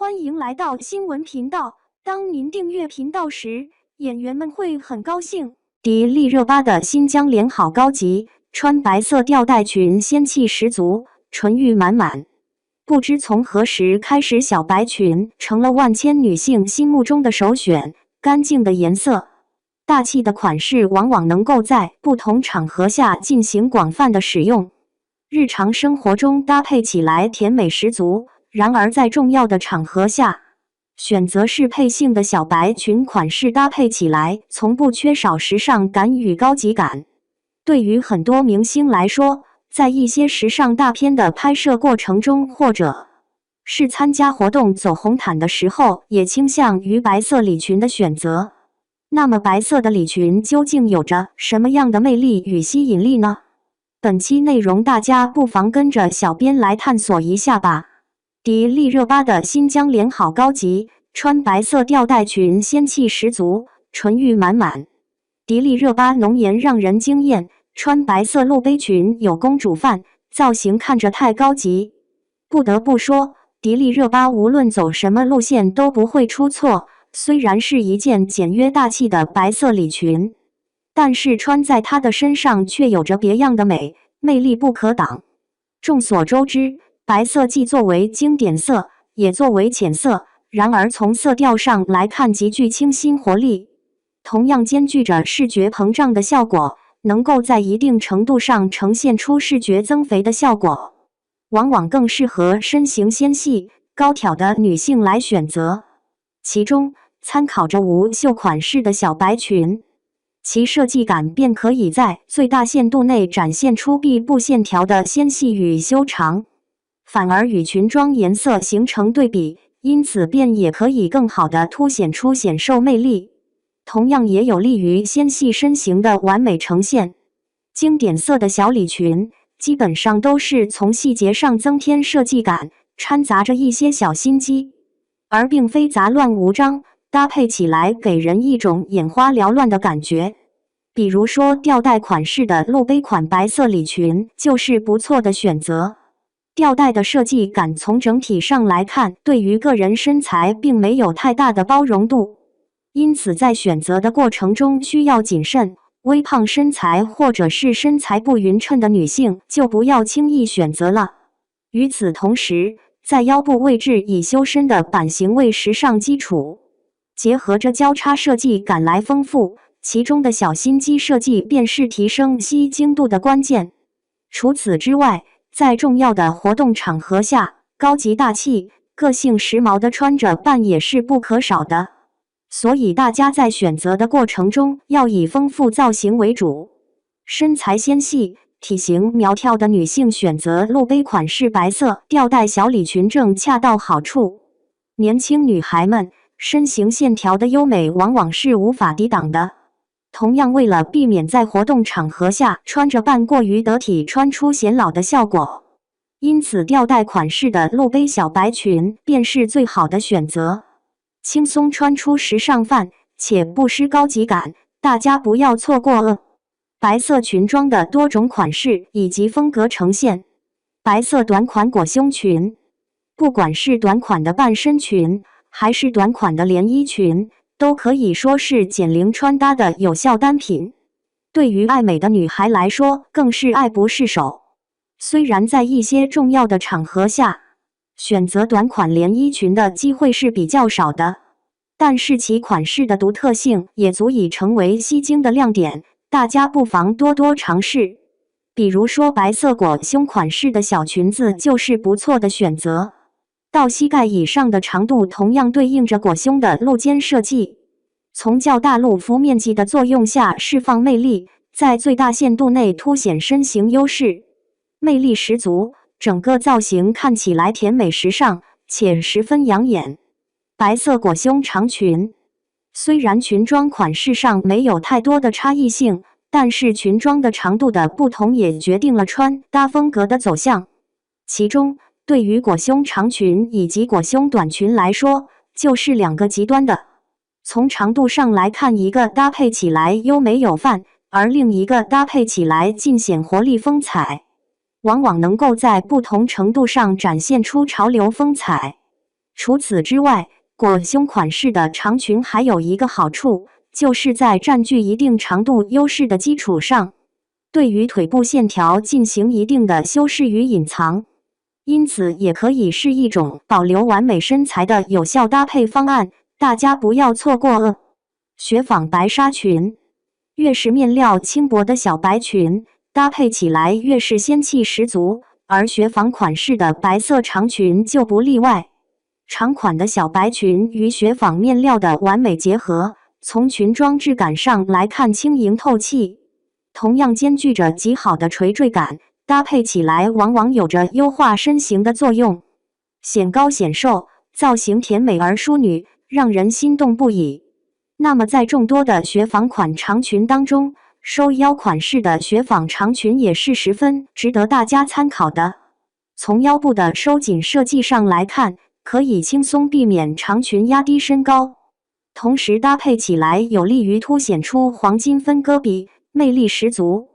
欢迎来到新闻频道。当您订阅频道时，演员们会很高兴。迪丽热巴的新疆莲好高级，穿白色吊带裙，仙气十足，纯欲满满。不知从何时开始，小白裙成了万千女性心目中的首选。干净的颜色，大气的款式，往往能够在不同场合下进行广泛的使用。日常生活中搭配起来甜美十足。然而在重要的场合下，选择适配性的小白裙款式搭配起来，从不缺少时尚感与高级感。对于很多明星来说，在一些时尚大片的拍摄过程中，或者是参加活动走红毯的时候，也倾向于白色礼裙的选择。那么白色的礼裙究竟有着什么样的魅力与吸引力呢？本期内容大家不妨跟着小编来探索一下吧。迪丽热巴的新疆莲好高级，穿白色吊带裙，仙气十足，纯欲满满。迪丽热巴浓颜让人惊艳，穿白色露背裙有公主范，造型看着太高级。不得不说，迪丽热巴无论走什么路线都不会出错。虽然是一件简约大气的白色礼裙，但是穿在她的身上却有着别样的美，魅力不可挡。众所周知，白色既作为经典色，也作为浅色，然而从色调上来看极具清新活力，同样兼具着视觉膨胀的效果，能够在一定程度上呈现出视觉增肥的效果，往往更适合身形纤细、高挑的女性来选择。其中，参考着无袖款式的小白裙，其设计感便可以在最大限度内展现出臂部线条的纤细与修长。反而与裙装颜色形成对比，因此便也可以更好地凸显出显瘦魅力，同样也有利于纤细身形的完美呈现。经典色的小礼裙基本上都是从细节上增添设计感，掺杂着一些小心机，而并非杂乱无章，搭配起来给人一种眼花缭乱的感觉。比如说吊带款式的露背款白色礼裙就是不错的选择。吊带的设计感从整体上来看，对于个人身材并没有太大的包容度，因此在选择的过程中需要谨慎。微胖身材或者是身材不匀称的女性就不要轻易选择了。与此同时，在腰部位置以修身的版型为时尚基础，结合着交叉设计感来丰富，其中的小心机设计便是提升吸睛度的关键。除此之外，在重要的活动场合下，高级大气、个性时髦的穿着扮也是不可少的。所以大家在选择的过程中要以丰富造型为主。身材纤细、体型苗条的女性选择露背款式白色吊带小礼裙正恰到好处。年轻女孩们身形线条的优美往往是无法抵挡的。同样，为了避免在活动场合下穿着扮过于得体，穿出显老的效果，因此吊带款式的露背小白裙便是最好的选择，轻松穿出时尚范，且不失高级感，大家不要错过白色裙装的多种款式以及风格呈现。白色短款裹胸裙，不管是短款的半身裙，还是短款的连衣裙，都可以说是减龄穿搭的有效单品。对于爱美的女孩来说，更是爱不释手。虽然在一些重要的场合下，选择短款连衣裙的机会是比较少的，但是其款式的独特性也足以成为吸睛的亮点，大家不妨多多尝试。比如说白色裹胸款式的小裙子就是不错的选择。到膝盖以上的长度同样对应着裹胸的露肩设计，从较大露肤面积的作用下释放魅力，在最大限度内凸显身形优势，魅力十足，整个造型看起来甜美时尚，且十分养眼。白色裹胸长裙，虽然裙装款式上没有太多的差异性，但是裙装的长度的不同也决定了穿搭风格的走向。其中，对于裹胸长裙以及裹胸短裙来说，就是两个极端的。从长度上来看，一个搭配起来优美有范，而另一个搭配起来尽显活力风采，往往能够在不同程度上展现出潮流风采。除此之外，裹胸款式的长裙还有一个好处，就是在占据一定长度优势的基础上，对于腿部线条进行一定的修饰与隐藏，因此也可以是一种保留完美身材的有效搭配方案，大家不要错过。雪纺白纱裙，越是面料轻薄的小白裙，搭配起来越是仙气十足，而雪纺款式的白色长裙就不例外。长款的小白裙与雪纺面料的完美结合，从裙装质感上来看轻盈透气，同样兼具着极好的垂坠感，搭配起来往往有着优化身形的作用，显高显瘦，造型甜美而淑女，让人心动不已。那么在众多的雪纺款长裙当中，收腰款式的雪纺长裙也是十分值得大家参考的。从腰部的收紧设计上来看，可以轻松避免长裙压低身高，同时搭配起来有利于凸显出黄金分割比，魅力十足。